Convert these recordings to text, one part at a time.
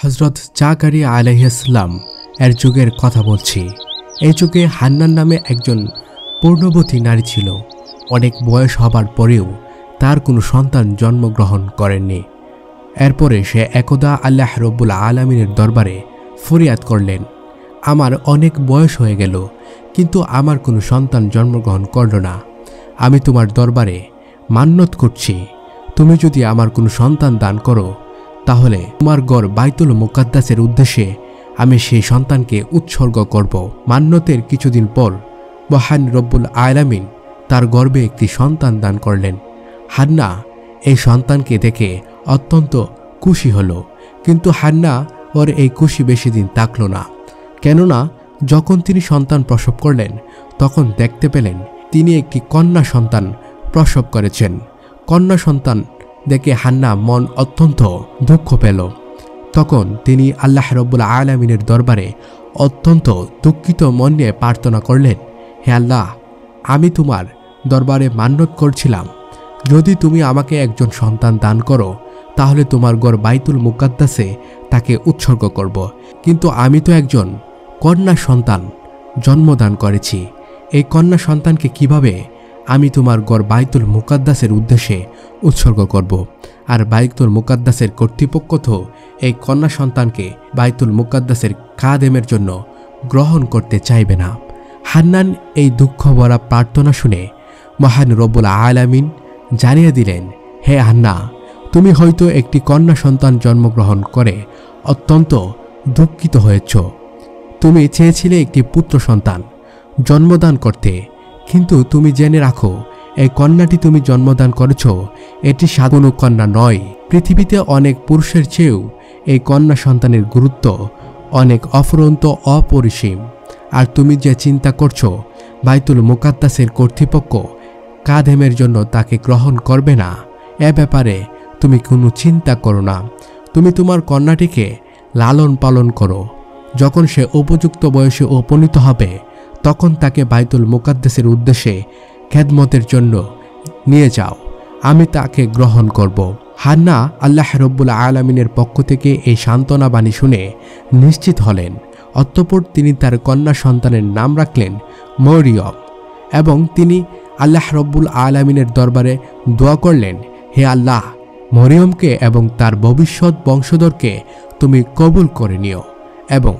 হযরত জাকারিয়া আলাইহিস সালাম এর যুগের কথা বলছি। এই যুগে হান্নান নামে একজন পূর্ণবতী নারী ছিল। অনেক বয়স হবার পরেও তার কোনো সন্তান জন্মগ্রহণ করেননি। এরপরে সে একদা আল্লাহ রব্বুল আলামিনের দরবারে ফরিয়াদ করলেন, আমার অনেক বয়স হয়ে গেল, কিন্তু আমার কোনো সন্তান জন্মগ্রহণ করল না। আমি তোমার দরবারে মান্যত করছি, তুমি যদি আমার কোনো সন্তান দান করো তাহলে তোমার গড় বাইতুল মুকাদ্দাসের উদ্দেশ্যে আমি সেই সন্তানকে উৎসর্গ করব। মান্যতের কিছুদিন পর মহান রব্বুল আলামিন তার গর্ভে একটি সন্তান দান করলেন। হান্না এই সন্তানকে দেখে অত্যন্ত খুশি হলো, কিন্তু হান্না ওর এই খুশি বেশি দিন থাকল না। কেননা যখন তিনি সন্তান প্রসব করলেন তখন দেখতে পেলেন তিনি একটি কন্যা সন্তান প্রসব করেছেন। কন্যা সন্তান দেখে হান্না মন অত্যন্ত দুঃখ পেল। তখন তিনি আল্লাহ রব্বুল আলামিনের দরবারে অত্যন্ত দুঃখিত মন নিয়ে প্রার্থনা করলেন, হে আল্লাহ, আমি তোমার দরবারে মান্যত করছিলাম, যদি তুমি আমাকে একজন সন্তান দান করো তাহলে তোমার গড় বাইতুল মুকাদ্দাসে তাকে উৎসর্গ করব। কিন্তু আমি তো একজন কন্যা সন্তান জন্মদান করেছি, এই কন্যা সন্তানকে কিভাবে আমি তোমার গড় বাইতুল মুকাদ্দাসের উদ্দেশ্যে উৎসর্গ করব? আর বাইতুল মুকাদ্দাসের কর্তৃপক্ষ তো এই কন্যা সন্তানকে বাইতুল মুকাদ্দাসের খাদেমের জন্য গ্রহণ করতে চাইবে না। হান্নান এই দুঃখ ভরা প্রার্থনা শুনে মহান রব্বুল আলামিন জানিয়ে দিলেন, হে হান্না, তুমি হয়তো একটি কন্যা সন্তান জন্মগ্রহণ করে অত্যন্ত দুঃখিত হয়েছ। তুমি চেয়েছিলে একটি পুত্র সন্তান জন্মদান করতে, কিন্তু তুমি জেনে রাখো এই কন্যাটি তুমি জন্মদান করেছ এটি সাধারণ কন্যা নয়। পৃথিবীতে অনেক পুরুষের চেয়েও এই কন্যা সন্তানের গুরুত্ব অনেক অফুরন্ত অপরিসীম। আর তুমি যে চিন্তা করছো বাইতুল মুকাদ্দাসের কর্তৃপক্ষ কাদেমের জন্য তাকে গ্রহণ করবে না, এ ব্যাপারে তুমি কোনো চিন্তা করো না। তুমি তোমার কন্যাটিকে লালন পালন করো, যখন সে উপযুক্ত বয়সে উপনীত হবে তখন তাকে বাইতুল মুকাদ্দাসের উদ্দেশ্যে খেদমতের জন্য নিয়ে যাও, আমি তাকে গ্রহণ করব। হান্না আল্লাহ রব্বুল আলামিনের পক্ষ থেকে এই সান্ত্বনা বাণী শুনে নিশ্চিত হলেন। অতঃপর তিনি তার কন্যা সন্তানের নাম রাখলেন মরিয়ম, এবং তিনি আল্লাহ রব্বুল আলামিনের দরবারে দোয়া করলেন, হে আল্লাহ, মরিয়মকে এবং তার ভবিষ্যৎ বংশধরকে তুমি কবুল করে নিও এবং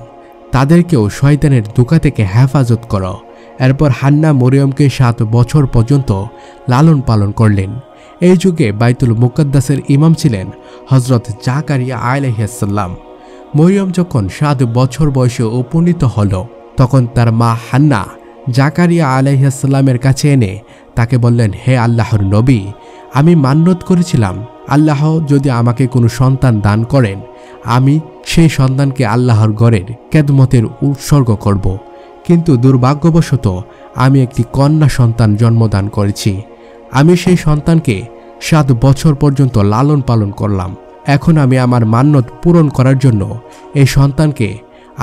তাদেরকেও শয়তানের ধোঁকা থেকে হেফাজত করো। এরপর হান্না মরিয়মকে 7 বছর পর্যন্ত লালন পালন করলেন। এই যুগে বাইতুল মুকাদ্দাসের ইমাম ছিলেন হযরত জাকারিয়া আলাইহিস সালাম। মরিয়ম যখন 7 বছর বয়সে উপনীত হল তখন তার মা হান্না জাকারিয়া আলাইহিস সালামের কাছে এনে তাকে বললেন, হে আল্লাহর নবী, আমি মান্যত করেছিলাম আল্লাহ যদি আমাকে কোনো সন্তান দান করেন আমি সেই সন্তানকে আল্লাহর ঘরের খেদমতের উৎসর্গ করব। কিন্তু দুর্ভাগ্যবশত আমি একটি কন্যা সন্তান জন্মদান করেছি। আমি সেই সন্তানকে 7 বছর পর্যন্ত লালন পালন করলাম। এখন আমি আমার মান্যত পূরণ করার জন্য এই সন্তানকে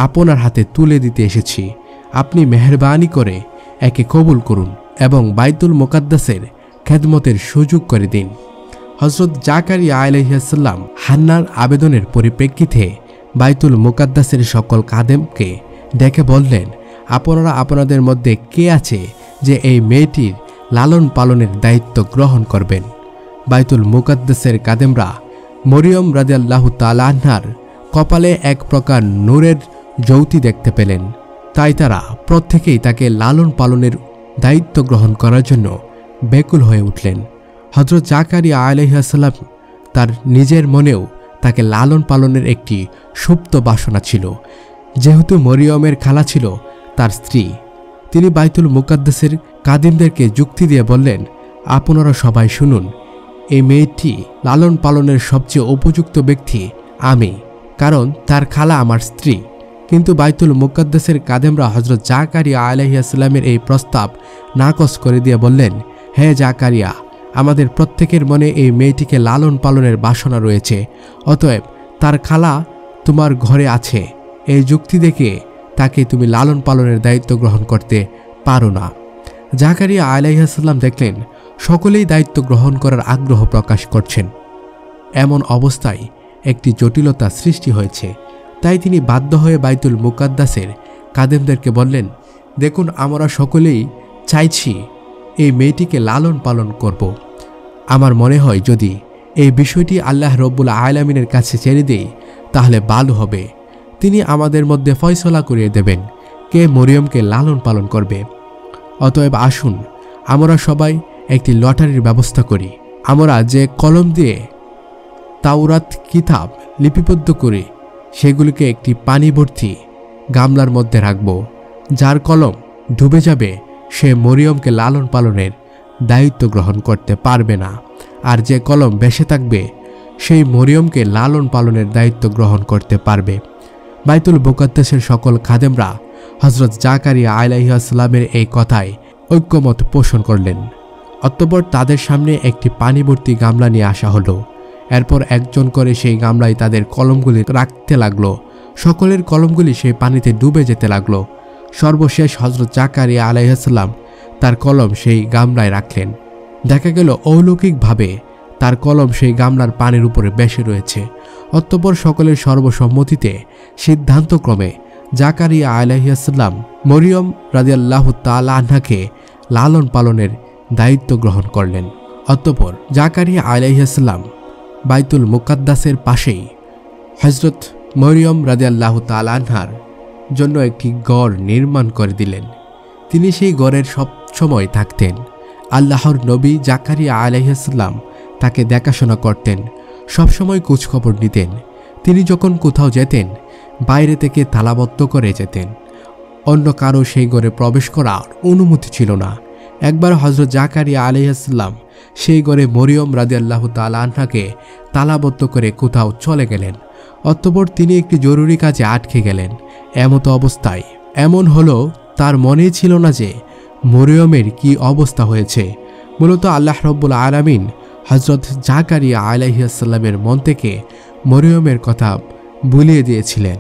আপনার হাতে তুলে দিতে এসেছি। আপনি মেহেরবানি করে একে কবুল করুন এবং বাইতুল মুকাদ্দাসের খেদমতের সুযোগ করে দিন। হযরত জাকারিয়া আলাইহিস সালাম হান্নার আবেদনের পরিপ্রেক্ষিতে বাইতুল মুকাদ্দাসের সকল খাদেমকে ডেকে বললেন, আপনারা আপনাদের মধ্যে কে আছে যে এই মেয়েটির লালন পালনের দায়িত্ব গ্রহণ করবেন? বাইতুল মুকাদ্দাসের খাদেমরা মরিয়ম রাদিয়াল্লাহু তাআলা আনহার কপালে এক প্রকার নূরের জ্যোতি দেখতে পেলেন। তাই তারা প্রত্যেকেই তাকে লালন পালনের দায়িত্ব গ্রহণ করার জন্য ব্যাকুল হয়ে উঠলেন। হযরত জাকারিয়া আলাইহিস সালাম তার নিজের মনেও তাকে লালন পালনের একটি সুপ্ত বাসনা ছিল। যেহেতু মরিয়মের খালা ছিল তার স্ত্রী, তিনি বাইতুল মুকাদ্দাসের খাদেমদেরকে যুক্তি দিয়ে বললেন, আপনারা সবাই শুনুন, এই মেয়েটি লালন পালনের সবচেয়ে উপযুক্ত ব্যক্তি আমি, কারণ তার খালা আমার স্ত্রী। কিন্তু বাইতুল মুকাদ্দাসের খাদেমরা হযরত জাকারিয়া আলাইহিস সালামের এই প্রস্তাব নাকচ করে দিয়ে বললেন, হে জাকারিয়া, আমাদের প্রত্যেকের মনে এই মেয়েটিকে লালন পালনের বাসনা রয়েছে, অতএব তার খালা তোমার ঘরে আছে, এই যুক্তি দেখে তাকে তুমি লালন পালনের দায়িত্ব গ্রহণ করতে পারো না। জাকারিয়া আলাইহিস সালাম দেখলেন সকলেই দায়িত্ব গ্রহণ করার আগ্রহ প্রকাশ করছেন। এমন অবস্থায় একটি জটিলতা সৃষ্টি হয়েছে। তাই তিনি বাধ্য হয়ে বাইতুল মুকাদ্দাসের খাদেমদেরকে বললেন, দেখুন, আমরা সকলেই চাইছি এই মেয়েটিকে লালন পালন করব। আমার মনে হয় যদি এই বিষয়টি আল্লাহ রব্বুল আলামিনের কাছে ছেড়ে দেই তাহলে ভালো হবে। তিনি আমাদের মধ্যে ফয়সলা করিয়ে দেবেন কে মরিয়মকে লালন পালন করবে। অতএব আসুন আমরা সবাই একটি লটারির ব্যবস্থা করি। আমরা যে কলম দিয়ে তাওরাত কিতাব লিপিবদ্ধ করে সেগুলিকে একটি পানি ভর্তি গামলার মধ্যে রাখব। যার কলম ডুবে যাবে সে মরিয়মকে লালন পালনের দায়িত্ব গ্রহণ করতে পারবে না, আর যে কলম বেঁচে থাকবে সেই মরিয়মকে লালন পালনের দায়িত্ব গ্রহণ করতে পারবে। বাইতুল মুকাদ্দাসের সকল খাদেমরা হযরত জাকারিয়া আলাইহিস সালামের এই কথায় ঐক্যমত পোষণ করলেন। অতঃপর তাদের সামনে একটি পানি ভর্তি গামলা নিয়ে আসা হলো। এরপর একজন করে সেই গামলায় তাদের কলমগুলি রাখতে লাগলো। সকলের কলমগুলি সেই পানিতে ডুবে যেতে লাগলো। সর্বশেষ হযরত জাকারিয়া আলাইহিস সালাম তার কলম সেই গামলায় রাখলেন। দেখা গেল অলৌকিকভাবে তার কলম সেই গামলার পানির উপরে ভেসে রয়েছে। অতঃপর সকলের সর্বসম্মতিতে সিদ্ধান্তক্রমে জাকারিয়া আলাইহিস সালাম মরিয়ম রাদিয়াল্লাহু তাআলা আনহাকে লালন পালনের দায়িত্ব গ্রহণ করলেন। অতঃপর জাকারিয়া আলাইহিস সালাম বাইতুল মুকাদ্দাসের পাশেই হযরত মরিয়ম রাদিয়াল্লাহু তাআলা আনহার জন্য একটি ঘর নির্মাণ করে দিলেন। তিনি সেই ঘরের সব সময় থাকতেন। আল্লাহর নবী জাকারিয়া আলাইহিস সালাম তাকে দেখাশোনা করতেন, সবসময় খোঁজখবর নিতেন। তিনি যখন কোথাও যেতেন বাইরে থেকে তালাবদ্ধ করে যেতেন। অন্য কারো সেই ঘরে প্রবেশ করার অনুমতি ছিল না। একবার হযরত জাকারিয়া আলাইহিস সালাম সেই ঘরে মরিয়ম রাদিয়াল্লাহু তাআলা আনহাকে তালাবদ্ধ করে কোথাও চলে গেলেন। অতঃপর তিনি একটি জরুরি কাজে আটকে গেলেন। এমতো অবস্থায় এমন হলো তার মনেই ছিল না যে মরিয়মের কি অবস্থা হয়েছে। মূলত আল্লাহ রব্বুল আলামিন হযরত জাকারিয়া আলাইহিস সালামের মন থেকে মরিয়মের কথা ভুলিয়ে দিয়েছিলেন।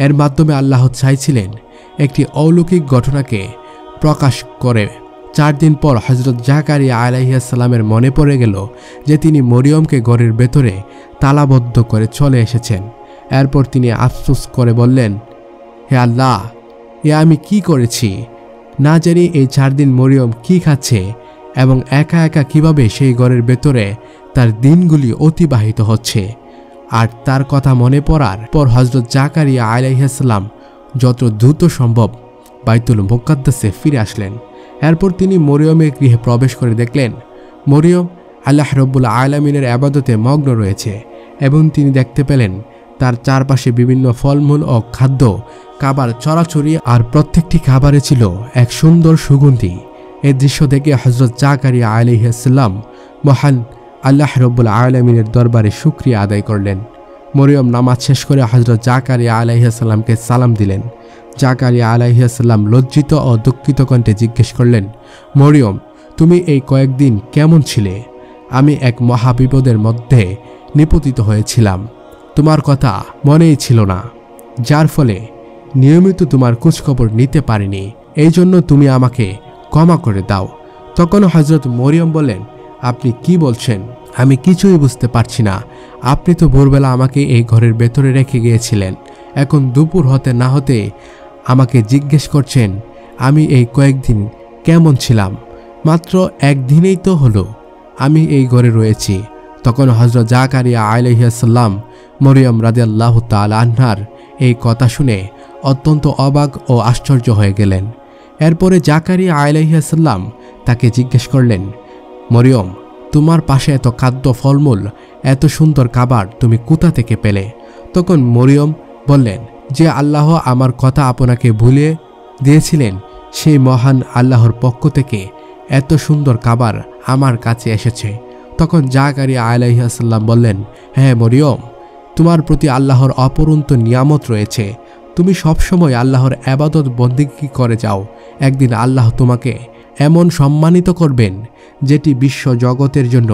এর মাধ্যমে আল্লাহ চাইছিলেন একটি অলৌকিক ঘটনাকে প্রকাশ করে। 4 দিন পর হযরত জাকারিয়া আলাইহিস সালামের মনে পড়ে গেল যে তিনি মরিয়মকে ঘরের ভেতরে তালাবদ্ধ করে চলে এসেছেন। এরপর তিনি আফসোস করে বললেন, হে আল্লাহ, এ আমি কি করেছি? না জানি এই 4 দিন মরিয়ম কি খাচ্ছে এবং একা একা কিভাবে সেই ঘরের ভেতরে তার দিনগুলি অতিবাহিত হচ্ছে। আর তার কথা মনে পড়ার পর হযরত জাকারিয়া আলাইহিস সালাম যত দ্রুত সম্ভব বাইতুল মুকাদ্দাসে ফিরে আসলেন। এরপর তিনি মরিয়মের গৃহে প্রবেশ করে দেখলেন মরিয়ম আল্লাহ রব্বুল আলামিনের ইবাদতে মগ্ন রয়েছে এবং তিনি দেখতে পেলেন তার চারপাশে বিভিন্ন ফলমূল ও খাদ্য খাবার চড়াচড়ি, আর প্রত্যেকটি খাবারে ছিল এক সুন্দর সুগন্ধি। এই দৃশ্য দেখে হযরত জাকারিয়া আলাইহিস সালাম মহান আল্লাহ রব্বুল আলামিনের দরবারে শুকরিয়া আদায় করলেন। মরিয়ম নামাজ শেষ করে হযরত জাকারিয়া আলাইহিস সালামকে সালাম দিলেন। জাকারিয়া আলাইহিস সালাম লজ্জিত ও দুঃখিত কণ্ঠে জিজ্ঞেস করলেন, মরিয়ম, তুমি এই কয়েকদিন কেমন ছিলে? আমি এক মহাবিপদের মধ্যে নিপতিত হয়েছিলাম। তোমার কথা মনেই ছিল না, যার ফলে নিয়মিত তোমার খোঁজখবর নিতে পারিনি। এই জন্য তুমি আমাকে ক্ষমা করে দাও। তখন হযরত মরিয়ম বললেন, আপনি কি বলছেন? আমি কিছুই বুঝতে পারছি না। আপনি তো ভোরবেলা আমাকে এই ঘরের ভেতরে রেখে গিয়েছিলেন, এখন দুপুর হতে না হতে আমাকে জিজ্ঞেস করছেন আমি এই কয়েকদিন কেমন ছিলাম? মাত্র একদিনেই তো হলো আমি এই ঘরে রয়েছি। তখন হযরত জাকারিয়া আলাইহিস সালাম মরিয়ম রাদিয়াল্লাহু তাআলা আনহার এই কথা শুনে অত্যন্ত অবাক ও আশ্চর্য হয়ে গেলেন। এরপরে জাকারিয়া আলাইহিস সালাম তাকে জিজ্ঞেস করলেন, মরিয়ম, তোমার পাশে এত খাদ্য ফলমূল, এত সুন্দর খাবার তুমি কোথা থেকে পেলে? তখন মরিয়ম বললেন যে আল্লাহ আমার কথা আপনাকে ভুলিয়ে দিয়েছিলেন, সেই মহান আল্লাহর পক্ষ থেকে এত সুন্দর খাবার আমার কাছে এসেছে। তখন জাকারিয়া আলাইহিস সালাম বললেন, হ্যাঁ মরিয়ম, তোমার প্রতি আল্লাহর অপরন্ত নিয়ামত রয়েছে। তুমি সবসময় আল্লাহর ইবাদত বন্দেগী করে যাও। একদিন আল্লাহ তোমাকে এমন সম্মানিত করবেন যেটি বিশ্ব জগতের জন্য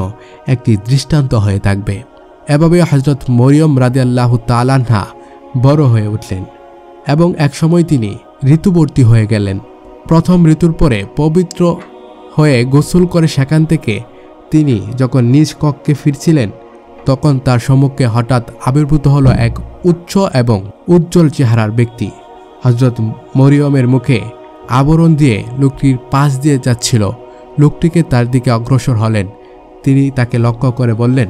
একটি দৃষ্টান্ত হয়ে থাকবে। এভাবে হযরত মরিয়ম রাদিয়াল্লাহু তাআলা আনহা বড় হয়ে উঠলেন এবং একসময় তিনি ঋতুবর্তী হয়ে গেলেন। প্রথম ঋতুর পরে পবিত্র হয়ে গোসল করে সেখান থেকে তিনি যখন নিজ কক্ষে ফিরছিলেন তখন তার সম্মুখে হঠাৎ আবির্ভূত হলো এক উচ্চ এবং উজ্জ্বল চেহারার ব্যক্তি। হযরত মরিয়মের মুখে আবরণ দিয়ে লোকটির পাশ দিয়ে যাচ্ছিল। লোকটিকে তার দিকে অগ্রসর হলেন। তিনি তাকে লক্ষ্য করে বললেন,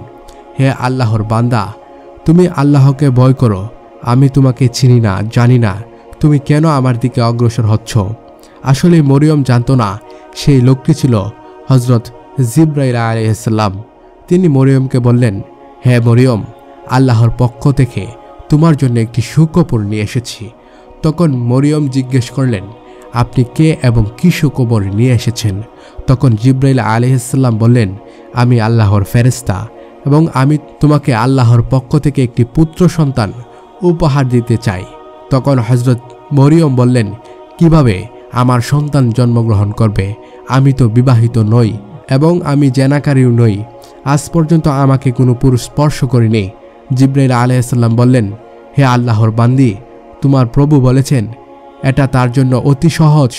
হে আল্লাহর বান্দা, তুমি আল্লাহকে ভয় করো। আমি তোমাকে চিনি না, জানি না তুমি কেন আমার দিকে অগ্রসর হচ্ছ। আসলে মরিয়ম জানত না সেই লোকটি ছিল হযরত জিবরাইল আলাইহিস সালাম। তিনি মরিয়মকে বললেন, হে মরিয়ম, আল্লাহর পক্ষ থেকে তোমার জন্য একটি সুখবর নিয়ে এসেছি। তখন মরিয়ম জিজ্ঞেস করলেন, আপনি কে এবং কী সুখবর নিয়ে এসেছেন? তখন জিবরাইল আলাইহিস সালাম বললেন, আমি আল্লাহর ফেরেশতা এবং আমি তোমাকে আল্লাহর পক্ষ থেকে একটি পুত্র সন্তান উপহার দিতে চাই। তখন হযরত মরিয়ম বললেন, কিভাবে আমার সন্তান জন্মগ্রহণ করবে? আমি তো বিবাহিত নই এবং আমি জেনাকারীও নই। আজ পর্যন্ত আমাকে কোনো পুরুষ স্পর্শ করেনি। জিবরাইল আলাইহিস সালাম বললেন, হে আল্লাহর বান্দি, তোমার প্রভু বলেছেন এটা তার জন্য অতি সহজ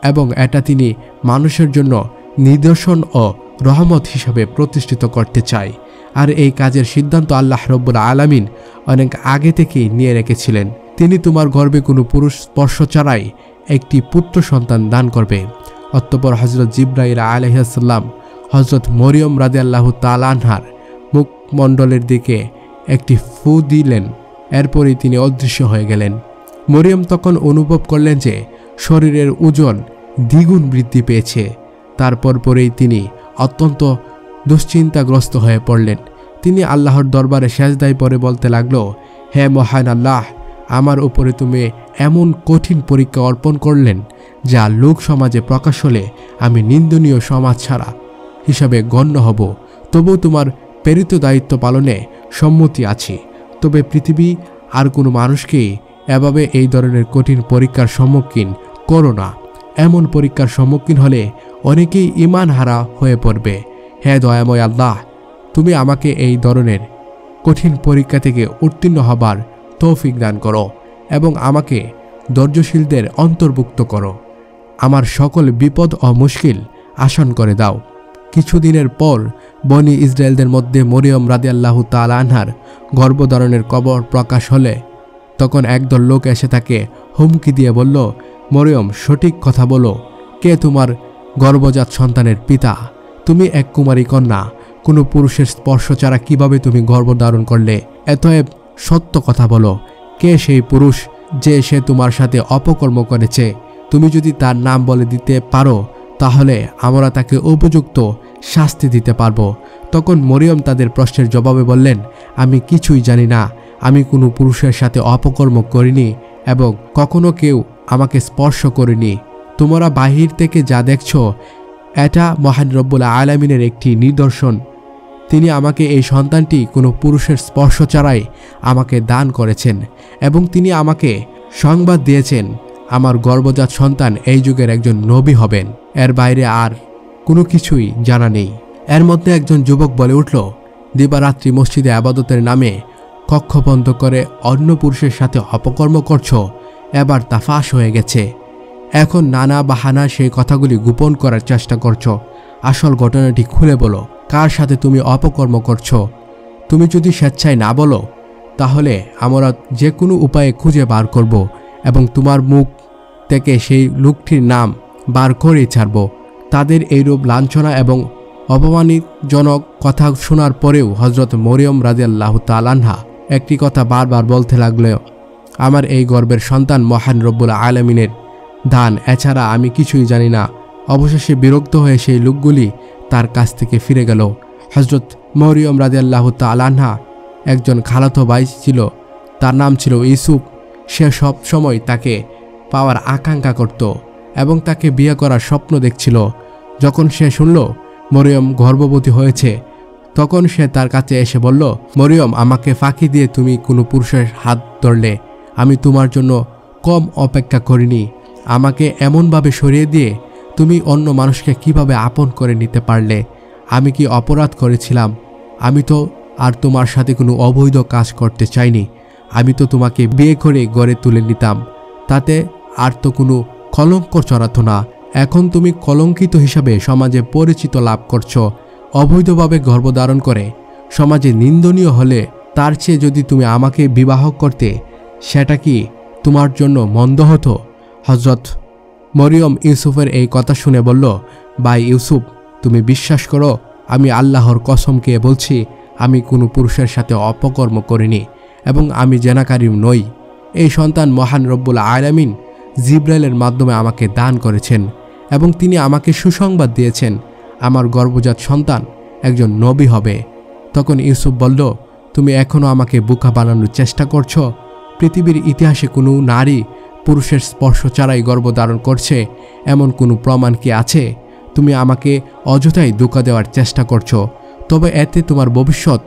এবং এটা তিনি মানুষের জন্য নিদর্শন ও রহমত হিসাবে প্রতিষ্ঠিত করতে চায়। আর এই কাজের সিদ্ধান্ত আল্লাহ রব্বুল আলামিন অনেক আগে থেকেই নিয়ে রেখেছিলেন। তিনি তোমার গর্ভে কোনো পুরুষ স্পর্শ ছাড়াই একটি পুত্র সন্তান দান করবে। অতঃপর হযরত জিবরাইল আলাইহিস সালাম হযরত মরিয়ম রাদিয়াল্লাহু তাআলা আনহার মুখমণ্ডলের দিকে একটি ফু দিলেন। এরপরই তিনি অদৃশ্য হয়ে গেলেন। মরিয়ম তখন অনুভব করলেন যে শরীরের ওজন দ্বিগুণ বৃদ্ধি পেয়েছে। তারপর পরেই তিনি অত্যন্ত দুশ্চিন্তাগ্রস্ত হয়ে পড়লেন। তিনি আল্লাহর দরবারে সেজদায় পড়ে বলতে লাগলো, হে মহান আল্লাহ, আমার উপরে তুমি এমন কঠিন পরীক্ষা অর্পণ করলেন যা লোক সমাজে প্রকাশ হলে আমি নিন্দনীয় সমাজ ছাড়া হিসাবে গণ্য হব। তবু তোমার প্রেরিত দায়িত্ব পালনে সম্মতি আছে। তবে পৃথিবী আর কোনো মানুষকে এভাবে এই ধরনের কঠিন পরীক্ষার সম্মুখীন করো না। এমন পরীক্ষার সম্মুখীন হলে অনেকেই ঈমান হারা হয়ে পড়বে। হে দয়াময় আল্লাহ, তুমি আমাকে এই ধরনের কঠিন পরীক্ষা থেকে উত্তীর্ণ হবার তৌফিক দান করো এবং আমাকে ধৈর্যশীলদের অন্তর্ভুক্ত করো। আমার সকল বিপদ ও মুশকিল আসান করে দাও। কিছুদিনের পর বনি ইসরায়েলদের মধ্যে মরিয়ম রাদিয়াল্লাহু তাআলা আনহার গর্ভধারণের খবর প্রকাশ হলে তখন একদল লোক এসে তাকে হুমকি দিয়ে বলল, মরিয়ম, সঠিক কথা বলো, কে তোমার গর্ভজাত সন্তানের পিতা? তুমি এক কুমারী কন্যা, কোনো পুরুষের স্পর্শ ছাড়া কিভাবে তুমি গর্ভধারণ করলে? এতএব সত্য কথা বলো, কে সেই পুরুষ যে সে তোমার সাথে অপকর্ম করেছে? তুমি যদি তার নাম বলে দিতে পারো তাহলে আমরা তাকে উপযুক্ত শাস্তি দিতে পারবো। তখন মরিয়ম তাদের প্রশ্নের জবাবে বললেন, আমি কিছুই জানি না। আমি কোনো পুরুষের সাথে অপকর্ম করিনি এবং কখনো কেউ আমাকে স্পর্শ করেনি। তোমরা বাহির থেকে যা দেখছো এটা মহান রব্বুল আলামিনের একটি নিদর্শন। তিনি আমাকে এই সন্তানটি কোনো পুরুষের স্পর্শ ছাড়াই আমাকে দান করেছেন এবং তিনি আমাকে সংবাদ দিয়েছেন আমার গর্ভজাত সন্তান এই যুগের একজন নবী হবেন। এর বাইরে আর কোনো কিছুই জানা নেই। এর মধ্যে একজন যুবক বলে উঠল, দিবারাত্রি মসজিদে আবাদতের নামে কক্ষ বন্ধ করে অন্য পুরুষের সাথে অপকর্ম করছো, এবার তা ফাঁস হয়ে গেছে। এখন নানা বাহানা সেই কথাগুলি গোপন করার চেষ্টা করছো। আসল ঘটনাটি খুলে বলো, কার সাথে তুমি অপকর্ম করছো? তুমি যদি স্বেচ্ছায় না বলো তাহলে আমরা যে কোনো উপায়ে খুঁজে বার করব এবং তোমার মুখ থেকে সেই লোকটির নাম বার করে ছাড়ব। তাদের এইরূপ লাঞ্ছনা এবং অপমানজনক কথা শোনার পরেও হযরত মরিয়ম রাদিয়াল্লাহু তাআলা আনহা একটি কথা বারবার বলতে লাগলো, আমার এই গর্বের সন্তান মহান রব্বুল আলামিনের দান, এছাড়া আমি কিছুই জানি না। অবশেষে বিরক্ত হয়ে সেই লোকগুলি তার কাছ থেকে ফিরে গেল। হযরত মরিয়ম রাদিয়াল্লাহু তাআলা আনহা একজন খালাতো ভাই ছিল, তার নাম ছিল ইউসুফ। সে সব সময় তাকে পাওয়ার আকাঙ্ক্ষা করত এবং তাকে বিয়ে করার স্বপ্ন দেখছিল। যখন সে শুনল মরিয়ম গর্ভবতী হয়েছে তখন সে তার কাছে এসে বলল, মরিয়ম, আমাকে ফাঁকি দিয়ে তুমি কোনো পুরুষের হাত ধরলে। আমি তোমার জন্য কম অপেক্ষা করিনি। আমাকে এমনভাবে সরিয়ে দিয়ে তুমি অন্য মানুষকে কিভাবে আপন করে নিতে পারলে? আমি কি অপরাধ করেছিলাম? আমি তো আর তোমার সাথে কোনো অবৈধ কাজ করতে চাইনি। আমি তো তোমাকে বিয়ে করে গড়ে তুলে নিতাম, তাতে আর তো কোনো কলঙ্ক চড়াতো না। এখন তুমি কলঙ্কিত হিসাবে সমাজে পরিচিত লাভ করছো। অবৈধভাবে গর্ভধারণ করে সমাজে নিন্দনীয় হলে তার চেয়ে যদি তুমি আমাকে বিবাহ করতে সেটা কি তোমার জন্য মন্দ হতো? হযরত মরিয়ম ইউসুফের এই কথা শুনে বলল, ভাই ইউসুফ, তুমি বিশ্বাস করো, আমি আল্লাহর কসম খেয়ে বলছি, আমি কোনো পুরুষের সাথে অপকর্ম করিনি এবং আমি জেনাকারী নই। এই সন্তান মহান রব্বুল আলামিন জিব্রাইলের মাধ্যমে আমাকে দান করেছেন এবং তিনি আমাকে সুসংবাদ দিয়েছেন আমার গর্ভজাত সন্তান একজন নবী হবে। তখন ইউসুফ বলল, তুমি এখনও আমাকে বোকা বানানোর চেষ্টা করছো? পৃথিবীর ইতিহাসে কোনো নারী পুরুষের স্পর্শ ছাড়াই গর্ভধারণ করছে এমন কোনো প্রমাণ কি আছে? তুমি আমাকে অযথাই ধোঁকা দেওয়ার চেষ্টা করছো, তবে এতে তোমার ভবিষ্যৎ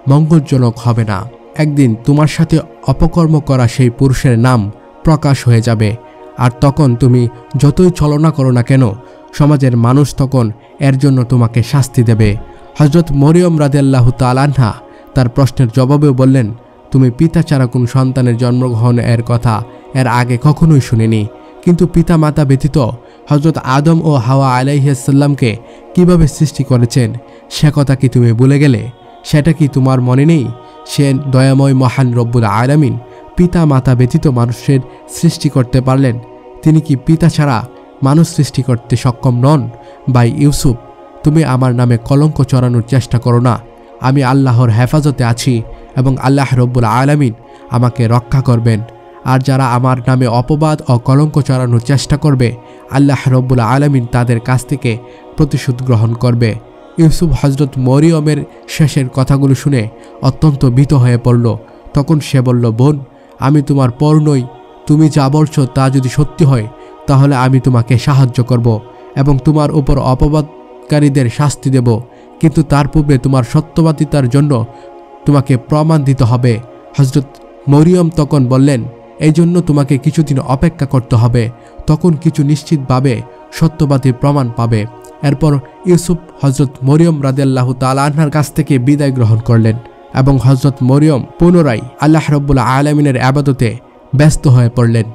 মঙ্গলজনক হবে না। একদিন তোমার সাথে অপকর্ম করা সেই পুরুষের নাম প্রকাশ হয়ে যাবে, আর তখন তুমি যতই ছলনা করো না কেন সমাজের মানুষ তখন এর জন্য তোমাকে শাস্তি দেবে। হযরত মরিয়ম রাদিয়াল্লাহু তাআলা আনহা তার প্রশ্নের জবাবেও বললেন, তুমি পিতা ছাড়া কোন সন্তানের জন্মগ্রহণ এর কথা এর আগে কখনোই শুনিনি, কিন্তু পিতা মাতা ব্যতীত হযরত আদম ও হাওয়া আলাইহিস সালামকে কিভাবে সৃষ্টি করেছেন সে কথা কি তুমি ভুলে গেলে? সেটা কি তোমার মনে নেই? সে দয়াময় মহান রব্বুল আলামিন পিতা মাতা ব্যতীত মানুষের সৃষ্টি করতে পারলেন, তিনি কি পিতা ছাড়া মানুষ সৃষ্টি করতে সক্ষম নন? ভাই ইউসুফ, তুমি আমার নামে কলঙ্ক চড়ানোর চেষ্টা করো না। আমি আল্লাহর হেফাজতে আছি এবং আল্লাহ রব্বুল আলামিন আমাকে রক্ষা করবেন। আর যারা আমার নামে অপবাদ ও কলঙ্ক চড়ানোর চেষ্টা করবে, আল্লাহ রব্বুল আলামিন তাদের কাছ থেকে প্রতিশোধ গ্রহণ করবে। ইউসুফ হযরত মরিয়মের শেষের কথাগুলো শুনে অত্যন্ত ভীত হয়ে পড়ল। তখন সে বলল, বোন, আমি তোমার পর নই। তুমি যা বলছো তা যদি সত্যি হয় তাহলে আমি তোমাকে সাহায্য করব এবং তোমার উপর অপবাদকারীদের শাস্তি দেব, কিন্তু তার পূর্বে তোমার সত্যবাদিতার জন্য তোমাকে প্রমাণ দিতে হবে। হযরত মরিয়ম তখন বললেন, এই জন্য তোমাকে কিছুদিন অপেক্ষা করতে হবে, তখন কিছু নিশ্চিতভাবে সত্যবাদীর প্রমাণ পাবে। এরপর ইউসুফ হযরত মরিয়ম রাদিয়াল্লাহু তাআলা আনহার কাছ থেকে বিদায় গ্রহণ করলেন এবং হযরত মরিয়ম পুনরায় আল্লাহ রাব্বুল আলামিনের ইবাদতে ব্যস্ত হয়ে পড়লেন।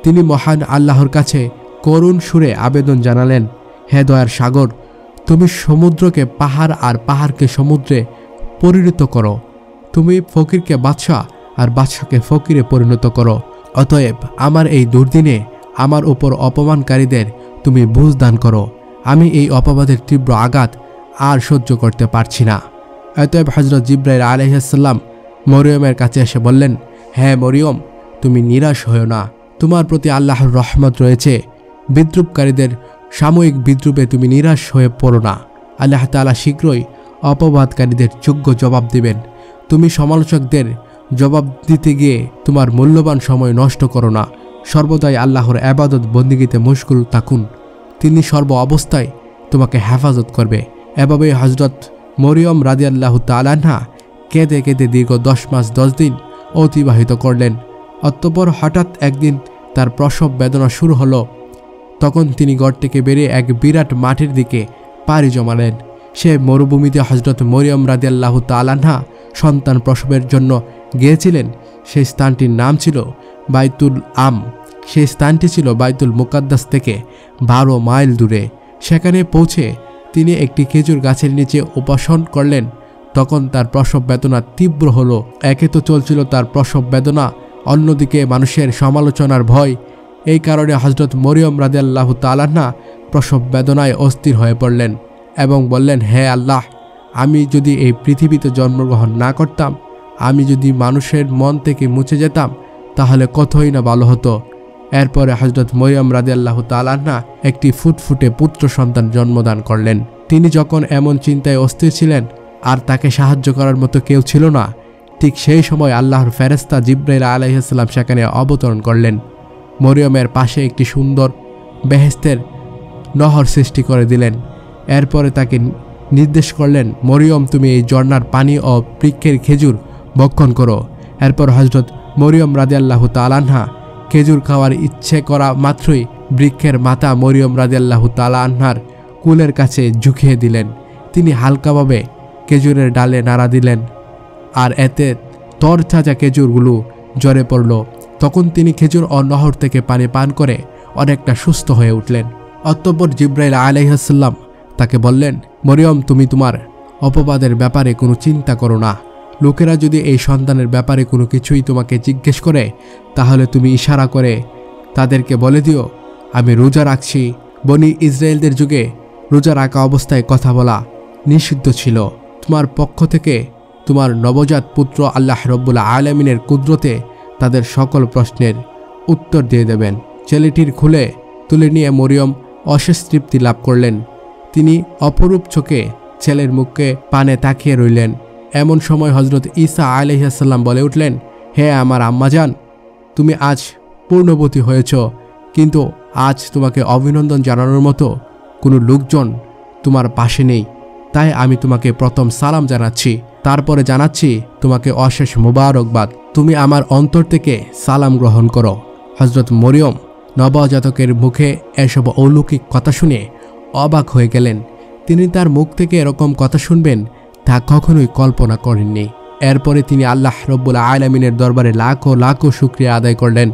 তিনি মহান আল্লাহর কাছে করুণ সুরে আবেদন জানালেন, হে দয়ার সাগর, তুমি সমুদ্রকে পাহাড় আর পাহাড়কে সমুদ্রে পরিণত করো। তুমি ফকিরকে বাদশাহ আর বাদশাকে ফকিরে পরিণত করো। অতএব আমার এই দুর্দিনে আমার উপর অপমানকারীদের তুমি বুঝ দান করো। আমি এই অপবাদের তীব্র আঘাত আর সহ্য করতে পারছি না। অতএব হযরত জিবরাইল আলাইহিস সালাম মরিয়মের কাছে এসে বললেন, হ্যাঁ মরিয়ম, তুমি নিরাশ হও না, তোমার প্রতি আল্লাহর রহমত রয়েছে। বিদ্রুপকারীদের সাময়িক বিদ্রুপে তুমি নিরাশ হয়ে পড়ো না। আল্লাহ তাআলা শীঘ্রই অপবাদকারীদের যোগ্য জবাব দিবেন। তুমি সমালোচকদের জবাব দিতে গিয়ে তোমার মূল্যবান সময় নষ্ট করো না। সর্বদাই আল্লাহর ইবাদত বন্দেগীতে মশগুল থাকুন, তিনি সর্ব অবস্থায় তোমাকে হেফাজত করবে। এভাবে হযরত মরিয়ম রাদিয়াল্লাহু তাআলা আনহা কেঁদে কেঁদে দীর্ঘ 10 মাস 10 দিন অতিবাহিত করলেন। অতঃপর হঠাৎ একদিন তার প্রসব বেদনা শুরু হলো। তখন তিনি ঘর থেকে বেরিয়ে এক বিরাট মাঠের দিকে পাড়ি জমালেন। সে মরুভূমিতে হযরত মরিয়ম রাদিয়াল্লাহু তাআলা আনহা সন্তান প্রসবের জন্য গিয়েছিলেন। সেই স্থানটির নাম ছিল বাইতুল আম। সেই স্থানটি ছিল বাইতুল মুকাদ্দাস থেকে 12 মাইল দূরে। সেখানে পৌঁছে তিনি একটি খেজুর গাছের নিচে উপাসন করলেন। তখন তার প্রসব বেদনা তীব্র হলো। একে তো চলছিল তার প্রসব বেদনা, অন্যদিকে মানুষের সমালোচনার ভয়। এই কারণে হযরত মরিয়ম রাদিয়াল্লাহু তাআলা আনহা প্রসব বেদনায় অস্থির হয়ে পড়লেন এবং বললেন, হে আল্লাহ, আমি যদি এই পৃথিবীতে জন্মগ্রহণ না করতাম, আমি যদি মানুষের মন থেকে মুছে যেতাম, তাহলে কতই না ভালো হতো। এরপরে হযরত মরিয়ম রাদিয়াল্লাহু তাআলা আনহা একটি ফুটফুটে পুত্র সন্তান জন্মদান করলেন। তিনি যখন এমন চিন্তায় অস্থির ছিলেন আর তাকে সাহায্য করার মতো কেউ ছিল না, ঠিক সেই সময় আল্লাহর ফেরেশতা জিবরাইল আলাইহিস সালাম সেখানে অবতরণ করলেন। মরিয়মের পাশে একটি সুন্দর বেহেশতের নহর সৃষ্টি করে দিলেন। এরপরে তাকে নির্দেশ করলেন, মরিয়ম, তুমি এই ঝর্ণার পানি ও বৃক্ষের খেজুর ভক্ষণ করো। এরপর হযরত মরিয়ম রাদিয়াল্লাহু তাআলা আনহা খেজুর খাওয়ার ইচ্ছে করা মাত্রই বৃক্ষের মাথা মরিয়ম রাদিয়াল্লাহু তাআলা আনহার কুলের কাছে ঝুঁকিয়ে দিলেন। তিনি হালকাভাবে খেজুরের ডালে নাড়া দিলেন আর এতে তরতাজা খেজুরগুলো ঝরে পড়ল। তখন তিনি খেজুর ও নহর থেকে পানি পান করে অনেকটা সুস্থ হয়ে উঠলেন। অতঃপর জিবরাইল আলাইহিস সালাম তাকে বললেন, মরিয়ম, তুমি তোমার অপবাদের ব্যাপারে কোনো চিন্তা করো না। লোকেরা যদি এই সন্তানের ব্যাপারে কোনো কিছুই তোমাকে জিজ্ঞেস করে তাহলে তুমি ইশারা করে তাদেরকে বলে দিও আমি রোজা রাখছি। বনি ইসরায়েলদের যুগে রোজা রাখা অবস্থায় কথা বলা নিষিদ্ধ ছিল। তোমার পক্ষ থেকে তোমার নবজাত পুত্র আল্লাহ রব্বুল আলামিনের কুদরতে তাদের সকল প্রশ্নের উত্তর দিয়ে দেবেন। ছেলেটির খুলে তুলে নিয়ে মরিয়ম অশেষ তৃপ্তি লাভ করলেন। তিনি অপরূপ চোখে ছেলের মুখে পানে তাকিয়ে রইলেন। এমন সময় হজরত ঈসা আলাইহিস সালাম বলে উঠলেন, হে আমার আম্মাজান, তুমি আজ পূর্ণবতী হয়েছ, কিন্তু আজ তোমাকে অভিনন্দন জানানোর মতো কোনো লোকজন তোমার পাশে নেই। তাই আমি তোমাকে প্রথম সালাম জানাচ্ছি, তারপরে জানাচ্ছি তোমাকে অশেষ মুবারকবাদ। তুমি আমার অন্তর থেকে সালাম গ্রহণ করো। হজরত মরিয়ম নবজাতকের মুখে এসব অলৌকিক কথা শুনে অবাক হয়ে গেলেন। তিনি তার মুখ থেকে এরকম কথা শুনবেন তা কখনোই কল্পনা করেননি। এরপরে তিনি আল্লাহ রব্বুল আলামিনের দরবারে লাখো লাখো শুকরিয়া আদায় করলেন।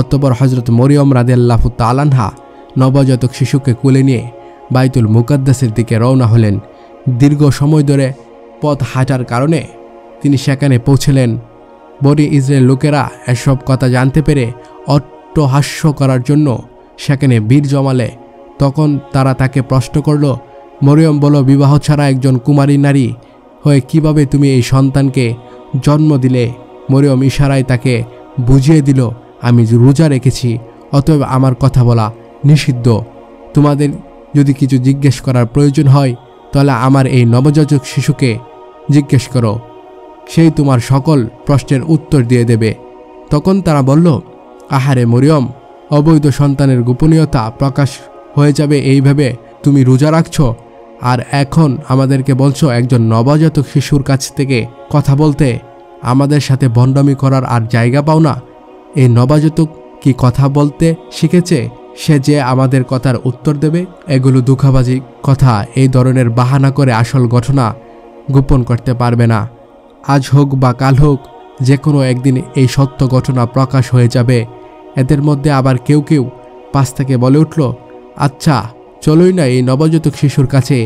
অতঃপর হজরত মরিয়ম রাদিয়াল্লাহু তাআলা আনহা নবজাতক শিশুকে কোলে নিয়ে বাইতুল মুকাদ্দাসের দিকে রওনা হলেন। দীর্ঘ সময় ধরে পথ হাঁটার কারণে তিনি সেখানে পৌঁছলেন। বনি ইসরায়েল লোকেরা এসব কথা জানতে পেরে অট্টহাস্য করার জন্য সেখানে ভিড় জমালে। তখন তারা তাকে প্রশ্ন করল, মরিয়ম বলো, বিবাহ ছাড়া একজন কুমারী নারী হয়ে কিভাবে তুমি এই সন্তানকে জন্ম দিলে? মরিয়ম ইশারায় তাকে বুঝিয়ে দিল, আমি রোজা রেখেছি, অতএব আমার কথা বলা নিষিদ্ধ। তোমাদের যদি কিছু জিজ্ঞেস করার প্রয়োজন হয় তাহলে আমার এই নবজাতক শিশুকে জিজ্ঞেস করো, সেই তোমার সকল প্রশ্নের উত্তর দিয়ে দেবে। তখন তারা বলল, আহারে মরিয়ম, অবৈধ সন্তানের গোপনীয়তা প্রকাশ হয়ে যাবে এইভাবে তুমি রোজা রাখছো, আর এখন আমাদেরকে বলছো একজন নবজাতক শিশুর কাছ থেকে কথা বলতে? আমাদের সাথে ভণ্ডামি করার আর জায়গা পাও না। এই নবজাতক কি কথা বলতে শিখেছে? সে যে আমাদের কথার উত্তর দেবে? এগুলো দুঃখাবাজি কথা। এই ধরনের বাহানা করে আসল ঘটনা গোপন করতে পারবে না। আজ হোক বা কাল হোক, যে কোনো একদিন এই সত্য ঘটনা প্রকাশ হয়ে যাবে। এদের মধ্যে আবার কেউ কেউ পাশ থেকে বলে উঠল, আচ্ছা চলোই না এই নবজাতক শিশুর কাছে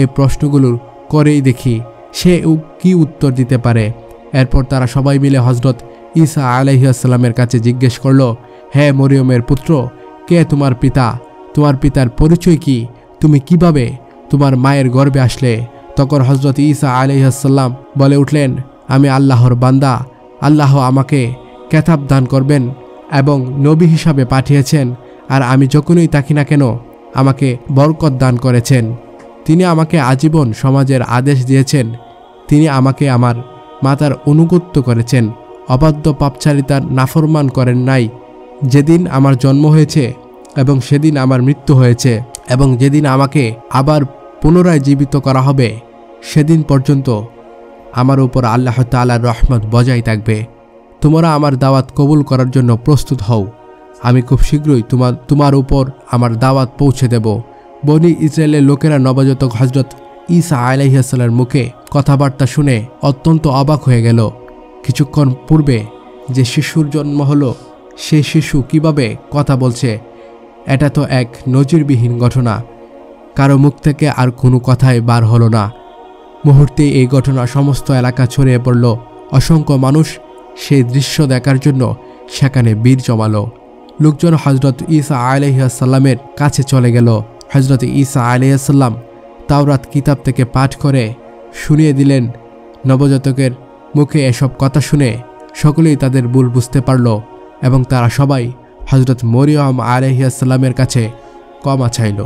এই প্রশ্নগুলো করেই দেখি, সে কি উত্তর দিতে পারে। এরপর তারা সবাই মিলে হজরত ঈসা আলাইহিস সালামের কাছে জিজ্ঞেস করল, হে মরিয়মের পুত্র, কে তোমার পিতা? তোমার পিতার পরিচয় কি? তুমি কিভাবে তোমার মায়ের গর্ভে আসলে? তখন হজরত ঈসা আলাইহিস সালাম বলে উঠলেন, আমি আল্লাহর বান্দা। আল্লাহ আমাকে কেতাব দান করবেন এবং নবী হিসাবে পাঠিয়েছেন, আর আমি যখনই থাকি না কেন আমাকে বরকত দান করেছেন। তিনি আমাকে আজীবন সমাজের আদেশ দিয়েছেন। তিনি আমাকে আমার মাতার অনুগত্য করেছেন, অবাধ্য পাপচারিতার নাফরমান করেন নাই। যেদিন আমার জন্ম হয়েছে এবং সেদিন আমার মৃত্যু হয়েছে এবং যেদিন আমাকে আবার পুনরায় জীবিত করা হবে সেদিন পর্যন্ত আমার উপর আল্লাহ তাআলার রহমত বজায় থাকবে। তোমরা আমার দাওয়াত কবুল করার জন্য প্রস্তুত হও। আমি খুব শীঘ্রই তোমার উপর আমার দাওয়াত পৌঁছে দেব। বনি ইসরায়েলের লোকেরা নবজাতক হজরত ঈসা আলাইহিস সালামের মুখে কথাবার্তা শুনে অত্যন্ত অবাক হয়ে গেল। কিছুক্ষণ পূর্বে যে শিশুর জন্ম হলো সেই শিশু কিভাবে কথা বলছে? এটা তো এক নজিরবিহীন ঘটনা। কারো মুখ থেকে আর কোনো কথাই বার হলো না। মুহূর্তে এই ঘটনা সমস্ত এলাকা ছড়িয়ে পড়ল। অসংখ্য মানুষ সেই দৃশ্য দেখার জন্য সেখানে ভিড় জমালো। লোকজন হজরত ঈসা আলাইহিস সালামের কাছে চলে গেল। হজরত ঈসা আলাইহিস সালাম তাওরাত কিতাব থেকে পাঠ করে শুনিয়ে দিলেন। নবজাতকের মুখে এসব কথা শুনে সকলেই তাদের ভুল বুঝতে পারল এবং তারা সবাই হজরত মরিয়ম আলাইহিস সালামের কাছে ক্ষমা চাইল।